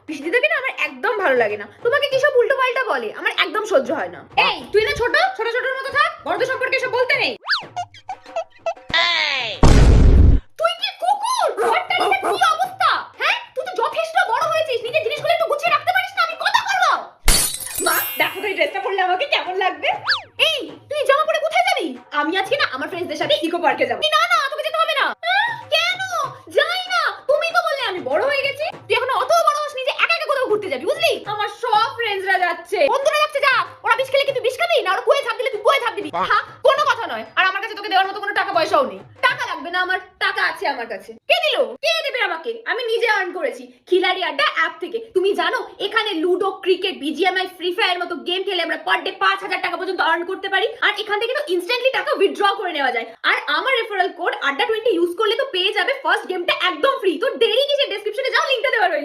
পিসিদিদাকে না আমার একদম ভালো লাগে না। তোমাকে কি সব উল্টো পাল্টা বলে, আমার একদম সহ্য হয় না। এই তুই না ছোট ছোট ছোটর মতো থাক, বড়দের সম্পর্কে এসব বলতে নেই। তুই কি কুকুর? ঘরটার কি অবস্থা? হ্যাঁ, তুই তো যথেষ্ট বড় হয়েছিস, নিজের জিনিসগুলো একটু গুছিয়ে রাখতে পারিস না? আমি কথা বলবো। মা দেখো তো এই ড্রেসটা পরলে আমাকে কেমন লাগবে। এই তুই জামা পরে কোথায় যাবি? আমি আজকে না আমার ফ্রেন্ডসদের সাথে ইকো পার্কে যাব। না না তোকে যেতে হবে না। কেন? যাই না, তুমি তো বললে আমি বড় হয়ে গেছি। তুই এখন অত বড় হসনি যে একা একা কোথাও ঘুরতে যাবি, বুঝলি? আমার সব ফ্রেন্ডসরা যাচ্ছে। বন্ধুরা যাচ্ছে, যা। ওরা বিষ খেলে কি তুই বিষ খাবি? না ওরা কুয়ে ছাপ দিলে তুই কুয়ে ছাপ দিবি? হ্যাঁ, কোনো কথা নয়। আর আমার কাছে তোকে দেওয়ার মতো কোনো টাকা পয়সাও নেই। টাকা লাগবে না, আমার টাকা আছে আমার কাছে। কে দিল? কে দেবে আমাকে? আমি নিজে আর্ন করেছি খিলাড়ি আড্ডা অ্যাপ থেকে। তুমি জানো এখানে ludo, cricket, BGMI, free fire মতো গেম খেলে আমরা পার ডে 5,000 টাকা পর্যন্ত আর্ন করতে পারি। আর এখান থেকে তো ইনস্ট্যান্টলি টাকা উইথড্র করে নেওয়া যায়। আর আমার রেফারেল কোড আড্ডা 20 ইউজ করলে তো পেয়ে যাবে ফার্স্ট গেমটা একদম ফ্রি। তো দেরি কিসের? ডেসক্রিপশনে যাও, লিংকটা দেওয়া রয়েছে।